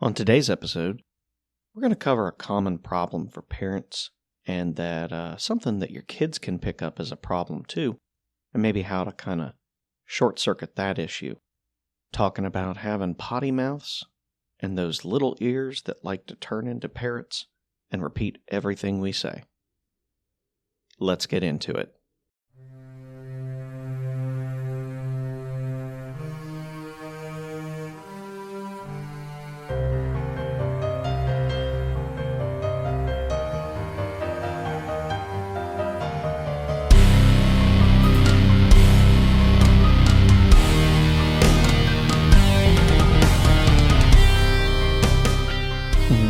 On today's episode, we're going to cover a common problem for parents and that something that your kids can pick up as a problem too, and maybe how to kind of short-circuit that issue. Talking about having potty mouths and those little ears that like to turn into parrots and repeat everything we say. Let's get into it.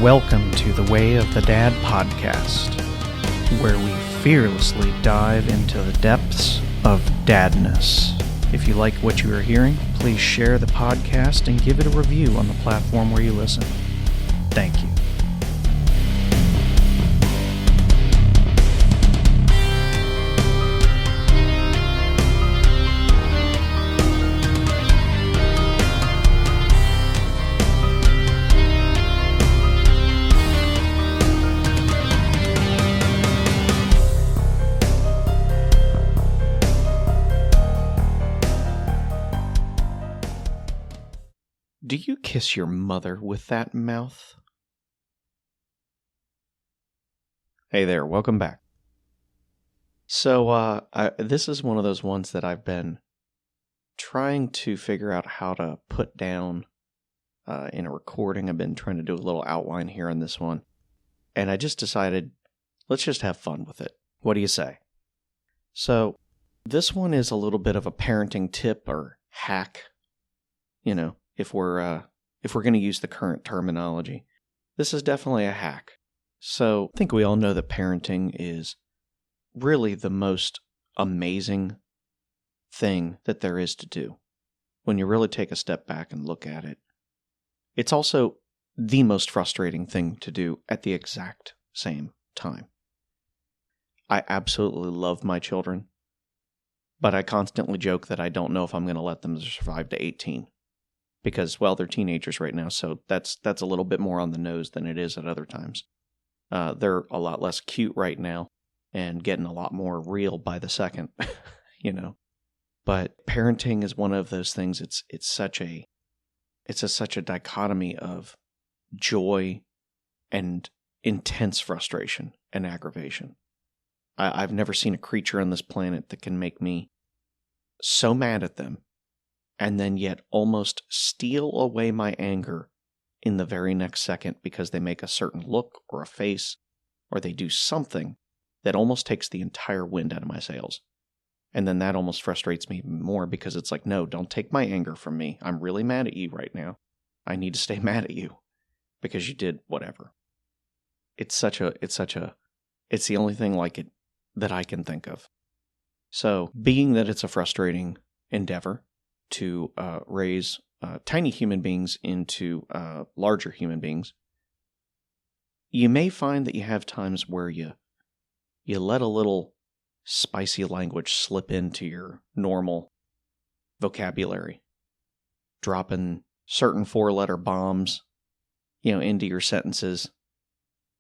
Welcome to the Way of the Dad podcast, where we fearlessly dive into the depths of dadness. If you like what you are hearing, please share the podcast and give it a review on the platform where you listen. Thank you. Do you kiss your mother with that mouth? Hey there, welcome back. So, this is one of those ones that I've been trying to figure out how to put down in a recording. I've been trying to do a little outline here on this one. And I just decided, let's just have fun with it. What do you say? So, this one is a little bit of a parenting tip or hack, if we're going to use the current terminology. This is definitely a hack. So I think we all know that parenting is really the most amazing thing that there is to do. When you really take a step back and look at it, it's also the most frustrating thing to do at the exact same time. I absolutely love my children, but I constantly joke that I don't know if I'm going to let them survive to 18. Because, well, they're teenagers right now, so that's a little bit more on the nose than it is at other times. They're a lot less cute right now and getting a lot more real by the second, But parenting is one of those things. It's such a dichotomy of joy and intense frustration and aggravation. I've never seen a creature on this planet that can make me so mad at them and then yet almost steal away my anger in the very next second because they make a certain look or a face, or they do something that almost takes the entire wind out of my sails. And then that almost frustrates me more because it's like, no, don't take my anger from me. I'm really mad at you right now. I need to stay mad at you because you did whatever. It's the only thing like it that I can think of. So, being that it's a frustrating endeavor to raise tiny human beings into larger human beings, you may find that you have times where you let a little spicy language slip into your normal vocabulary, dropping certain four-letter bombs, into your sentences.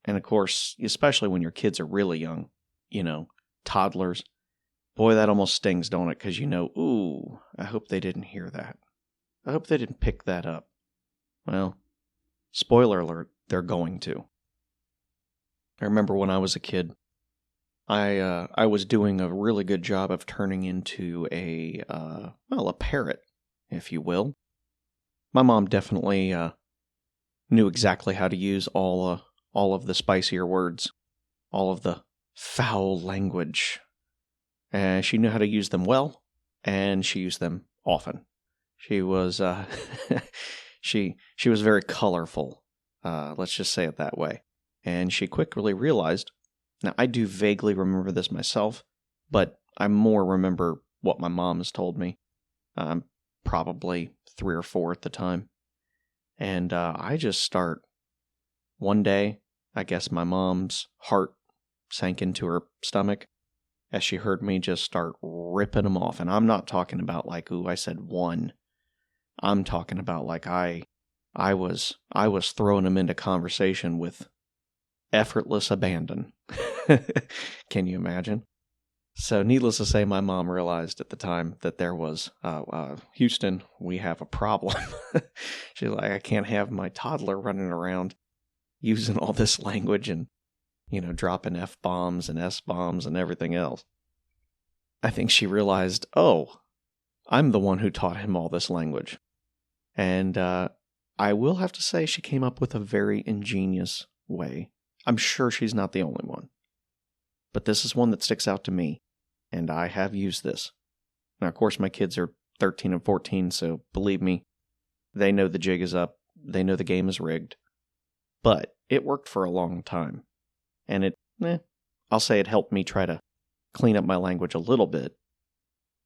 And of course, especially when your kids are really young, toddlers, boy, that almost stings, don't it? Because ooh, I hope they didn't hear that. I hope they didn't pick that up. Well, spoiler alert, they're going to. I remember when I was a kid, I was doing a really good job of turning into a parrot, if you will. My mom definitely knew exactly how to use all of the spicier words, all of the foul language. And she knew how to use them well, and she used them often. She was she was very colorful. Let's just say it that way. And she quickly realized. Now, I do vaguely remember this myself, but I more remember what my mom has told me. I'm probably 3 or 4 at the time, and I just start. One day, I guess my mom's heart sank into her stomach as she heard me just start ripping them off. And I'm not talking about like, ooh, I said one. I'm talking about like I I was throwing them into conversation with effortless abandon. Can you imagine? So needless to say, my mom realized at the time that there was, Houston, we have a problem. She's like, I can't have my toddler running around using all this language and, dropping F-bombs and S-bombs and everything else. I think she realized, oh, I'm the one who taught him all this language. And I will have to say she came up with a very ingenious way. I'm sure she's not the only one. But this is one that sticks out to me, and I have used this. Now, of course, my kids are 13 and 14, so believe me, they know the jig is up. They know the game is rigged. But it worked for a long time. And I'll say it helped me try to clean up my language a little bit.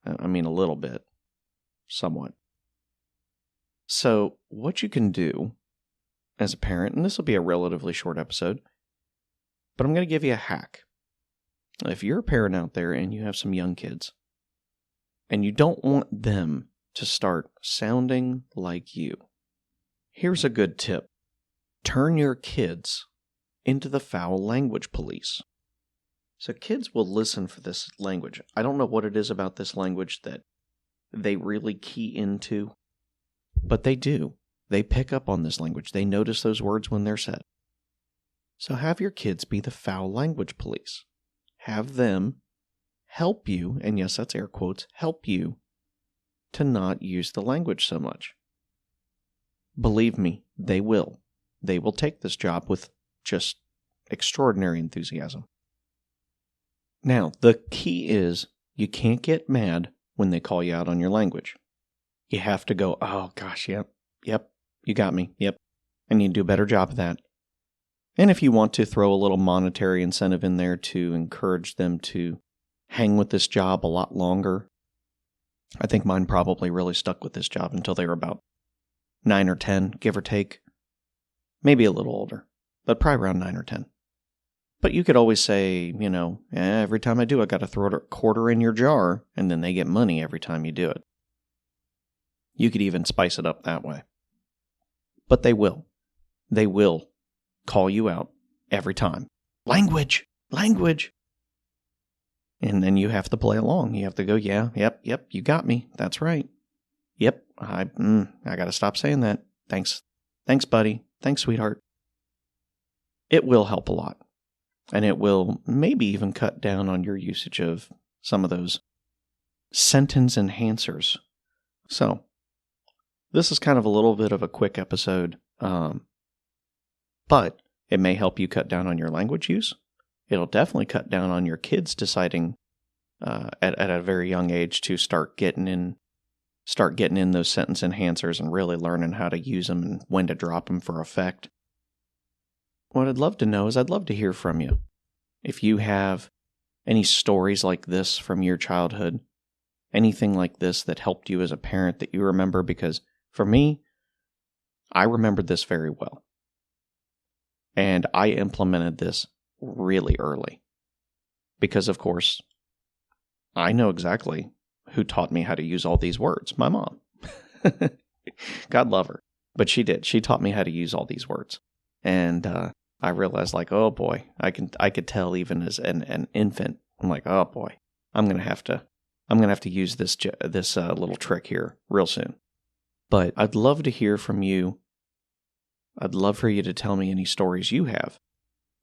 I mean, a little bit. Somewhat. So, what you can do as a parent, and this will be a relatively short episode, but I'm going to give you a hack. If you're a parent out there and you have some young kids, and you don't want them to start sounding like you, here's a good tip. Turn your kids into the foul language police. So kids will listen for this language. I don't know what it is about this language that they really key into, but they do. They pick up on this language. They notice those words when they're said. So have your kids be the foul language police. Have them help you, and yes, that's air quotes, help you to not use the language so much. Believe me, they will. They will take this job with just extraordinary enthusiasm. Now, the key is you can't get mad when they call you out on your language. You have to go, oh gosh, yep, you got me, yep. I need to do a better job of that. And if you want to throw a little monetary incentive in there to encourage them to hang with this job a lot longer. I think mine probably really stuck with this job until they were about 9 or 10, give or take. Maybe a little older, but probably around 9 or 10. But you could always say, every time I do, I got to throw a quarter in your jar, and then they get money every time you do it. You could even spice it up that way. But they will. They will call you out every time. Language! And then you have to play along. You have to go, yep, you got me. That's right. Yep, I got to stop saying that. Thanks, buddy. Thanks, sweetheart. It will help a lot. And it will maybe even cut down on your usage of some of those sentence enhancers. So, this is kind of a little bit of a quick episode, but it may help you cut down on your language use. It'll definitely cut down on your kids deciding at a very young age to start getting in those sentence enhancers and really learning how to use them and when to drop them for effect. What I'd love to know is I'd love to hear from you. If you have any stories like this from your childhood, anything like this that helped you as a parent that you remember, because for me, I remembered this very well. And I implemented this really early. Because, of course, I know exactly who taught me how to use all these words. My mom. God love her. But she did. She taught me how to use all these words. And I realized, oh boy, I could tell even as an infant. I'm like, oh boy, I'm gonna have to use this little trick here real soon. But I'd love to hear from you. I'd love for you to tell me any stories you have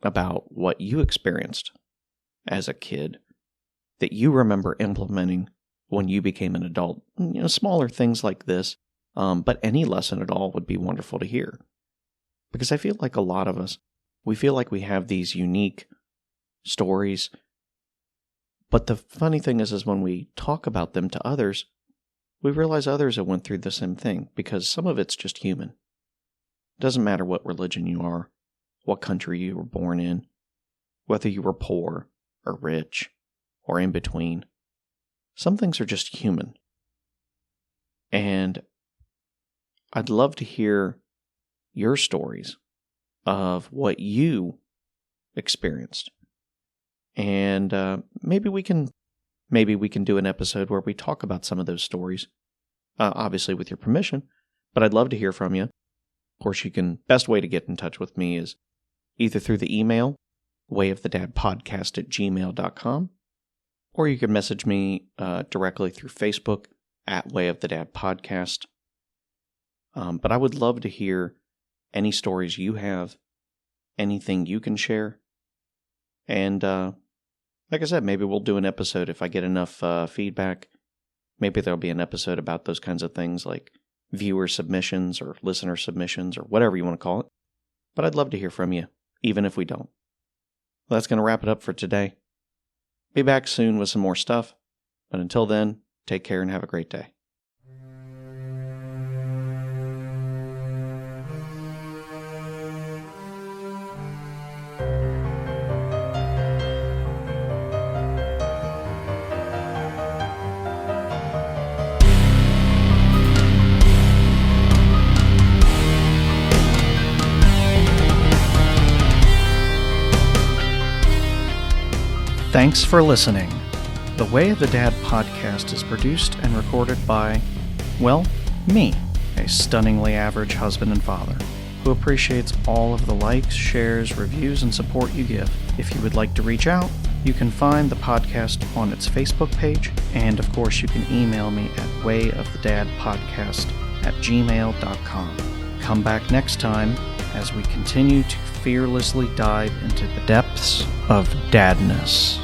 about what you experienced as a kid that you remember implementing when you became an adult. Smaller things like this, but any lesson at all would be wonderful to hear. Because I feel like a lot of us, we feel like we have these unique stories. But the funny thing is when we talk about them to others, we realize others have went through the same thing, because some of it's just human. It doesn't matter what religion you are, what country you were born in, whether you were poor or rich or in between. Some things are just human. And I'd love to hear your stories of what you experienced. And maybe we can do an episode where we talk about some of those stories, obviously with your permission, but I'd love to hear from you. course, best way to get in touch with me is either through the email, wayofthedadpodcast@gmail.com, or you can message me directly through Facebook at Way of the Dad Podcast. But I would love to hear any stories you have, anything you can share. And like I said, maybe we'll do an episode if I get enough feedback. Maybe there'll be an episode about those kinds of things like viewer submissions or listener submissions or whatever you want to call it. But I'd love to hear from you, even if we don't. Well, that's going to wrap it up for today. Be back soon with some more stuff. But until then, take care and have a great day. Thanks for listening. The Way of the Dad podcast is produced and recorded by, well, me, a stunningly average husband and father, who appreciates all of the likes, shares, reviews, and support you give. If you would like to reach out, you can find the podcast on its Facebook page, and of course you can email me at wayofthedadpodcast@gmail.com. Come back next time as we continue to fearlessly dive into the depths of dadness.